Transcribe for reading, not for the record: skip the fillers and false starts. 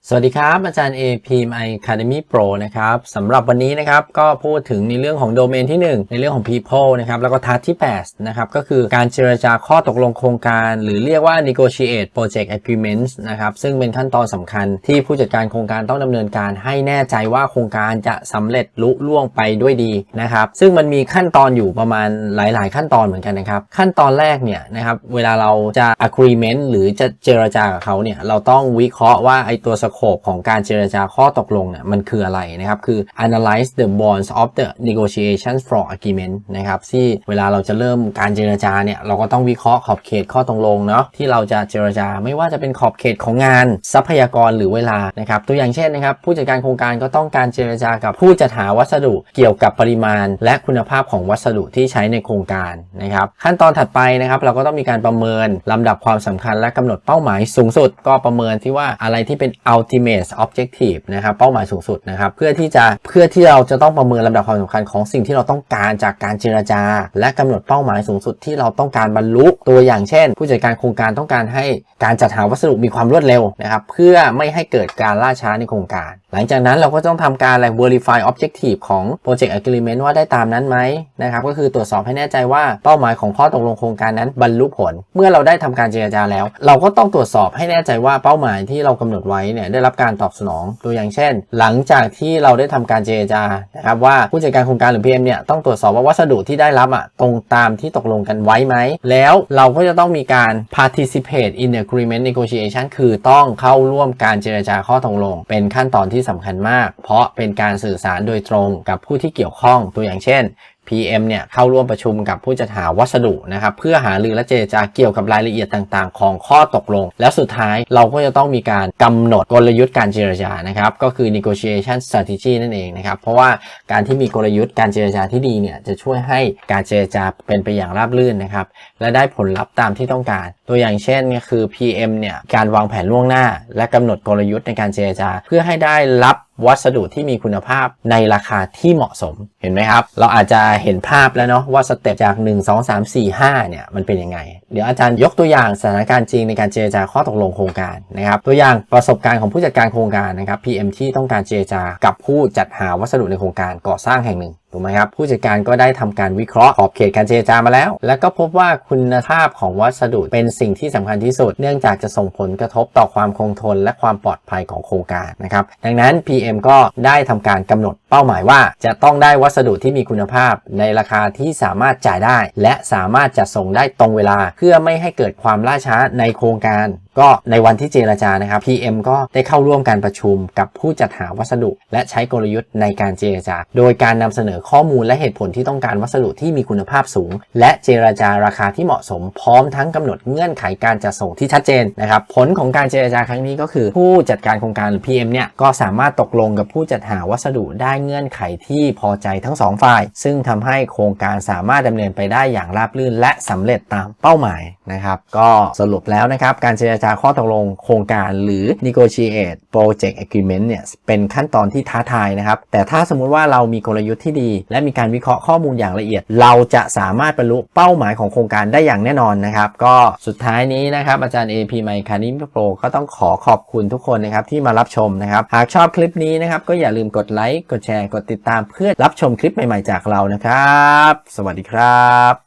สวัสดีครับอาจารย์ PMI Academy Pro นะครับสำหรับวันนี้นะครับก็พูดถึงในเรื่องของโดเมนที่1ในเรื่องของ People นะครับแล้วก็ทัสที่8นะครับก็คือการเจรจาข้อตกลงโครงการหรือเรียกว่า Negotiate Project Agreements นะครับซึ่งเป็นขั้นตอนสำคัญที่ผู้จัดการโครงการต้องดำเนินการให้แน่ใจว่าโครงการจะสำเร็จลุล่วงไปด้วยดีนะครับซึ่งมันมีขั้นตอนอยู่ประมาณหลายๆขั้นตอนเหมือนกันนะครับขั้นตอนแรกเนี่ยนะครับเวลาเราจะ Agreement หรือจะเจรจากับเขาเนี่ยเราต้องวิเคราะห์ว่าไอตัวสโคปของการเจรจาข้อตกลงเนี่ยมันคืออะไรนะครับคือ analyze the bonds of the negotiations for agreement นะครับที่เวลาเราจะเริ่มการเจรจาเนี่ยเราก็ต้องวิเคราะห์ขอบเขตข้อตกลงเนาะที่เราจะเจรจาไม่ว่าจะเป็นขอบเขตของงานทรัพยากรหรือเวลานะครับตัวอย่างเช่นนะครับผู้จัดการโครงการก็ต้องการเจรจากับผู้จัดหาวัสดุเกี่ยวกับปริมาณและคุณภาพของวัสดุที่ใช้ในโครงการนะครับขั้นตอนถัดไปนะครับเราก็ต้องมีการประเมินลำดับความสำคัญและกำหนดเป้าหมายสูงสุดก็ประเมินที่ว่าอะไรที่เป็น ultimate objective นะครับเป้าหมายสูงสุดนะครับเพื่อที่เราจะต้องประเมินลำดับความสำคัญของสิ่งที่เราต้องการจากการเจรจาและกำหนดเป้าหมายสูงสุดที่เราต้องการบรรลุตัวอย่างเช่นผู้จัดการโครงการต้องการให้การจัดหาวัสดุมีความรวดเร็วนะครับเพื่อไม่ให้เกิดการล่าช้าในโครงการหลังจากนั้นเราก็ต้องทำการ verify objective ของ project agreement ว่าได้ตามนั้นไหมนะครับก็คือตรวจสอบให้แน่ใจว่าเป้าหมายของข้อตกลงโครงการนั้นบรรลุผลเมื่อเราได้ทำการเจรจาแล้วเราก็ต้องตรวจสอบให้แน่ใจว่าเป้าหมายที่เรากำหนดไว้เนี่ยได้รับการตอบสนองตัวอย่างเช่นหลังจากที่เราได้ทำการเจรจานะครับว่าผู้จัดการโครงการหรือ PM เนี่ยต้องตรวจสอบว่าวัสดุที่ได้รับตรงตามที่ตกลงกันไว้ไหมแล้วเราก็จะต้องมีการ participate in agreement negotiation คือต้องเข้าร่วมการเจรจาข้อตกลงเป็นขั้นตอนที่สำคัญมากเพราะเป็นการสื่อสารโดยตรงกับผู้ที่เกี่ยวข้องตัวอย่างเช่นPM เนี่ยเข้าร่วมประชุมกับผู้จัดหาวัสดุนะครับเพื่อหารือและเจรจาเกี่ยวกับรายละเอียดต่างๆของข้อตกลงแล้วสุดท้ายเราก็จะต้องมีการกำหนดกลยุทธ์การเจรจานะครับก็คือ negotiation strategy นั่นเองนะครับเพราะว่าการที่มีกลยุทธ์การเจรจาที่ดีเนี่ยจะช่วยให้การเจรจาเป็นไปอย่างราบรื่นนะครับและได้ผลลัพธ์ตามที่ต้องการตัวอย่างเช่นเนี่ยคือ PM เนี่ยการวางแผนล่วงหน้าและกำหนดกลยุทธ์ในการเจรจาเพื่อให้ได้รับวัสดุที่มีคุณภาพในราคาที่เหมาะสมเห็นไหมครับเราอาจจะเห็นภาพแล้วเนาะว่าสเต็ปจาก1 2 3 4 5เนี่ยมันเป็นยังไงเดี๋ยวอาจารย์ยกตัวอย่างสถานการณ์จริงในการเจรจาข้อตกลงโครงการนะครับตัวอย่างประสบการณ์ของผู้จัดการโครงการนะครับ PM ที่ต้องการเจรจากับผู้จัดหาวัสดุในโครงการก่อสร้างแห่งหนึ่งถูกไหมครับผู้จัดการก็ได้ทำการวิเคราะห์ขอบเขตการเจรจามาแล้วและก็พบว่าคุณภาพของวัสดุเป็นสิ่งที่สำคัญที่สุดเนื่องจากจะส่งผลกระทบต่อความคงทนและความปลอดภัยของโครงการนะครับดังนั้น PM ก็ได้ทำการกำหนดเป้าหมายว่าจะต้องได้วัสดุที่มีคุณภาพในราคาที่สามารถจ่ายได้และสามารถจัดส่งได้ตรงเวลาเพื่อไม่ให้เกิดความล่าช้าในโครงการก็ในวันที่เจรจานะครับ PM ก็ได้เข้าร่วมการประชุมกับผู้จัดหาวัสดุและใช้กลยุทธ์ในการเจรจาโดยการนำเสนอข้อมูลและเหตุผลที่ต้องการวัสดุที่มีคุณภาพสูงและเจรจาราคาที่เหมาะสมพร้อมทั้งกำหนดเงื่อนไขการจัดส่งที่ชัดเจนนะครับผลของการเจรจาครั้งนี้ก็คือผู้จัดการโครงการหรือ PM เนี่ยก็สามารถตกลงกับผู้จัดหาวัสดุได้เงื่อนไขที่พอใจทั้ง2ฝ่ายซึ่งทำให้โครงการสามารถดำเนินไปได้อย่างราบรื่นและสำเร็จตามเป้าหมายนะครับก็สรุปแล้วนะครับการเจรจาข้อตกลงโครงการหรือ negotiate project agreement เนี่ยเป็นขั้นตอนที่ท้าทายนะครับแต่ถ้าสมมุติว่าเรามีกลยุทธ์ที่ดีและมีการวิเคราะห์ข้อมูลอย่างละเอียดเราจะสามารถบรรลุเป้าหมายของโครงการได้อย่างแน่นอนนะครับก็สุดท้ายนี้นะครับอาจารย์ PMI Academy Pro ก็ต้องขอบคุณทุกคนนะครับที่มารับชมนะครับหากชอบคลิปนี้นะครับก็อย่าลืมกดไลค์กดแชร์กดติดตามเพื่อรับชมคลิปใหม่ๆจากเรานะครับสวัสดีครับ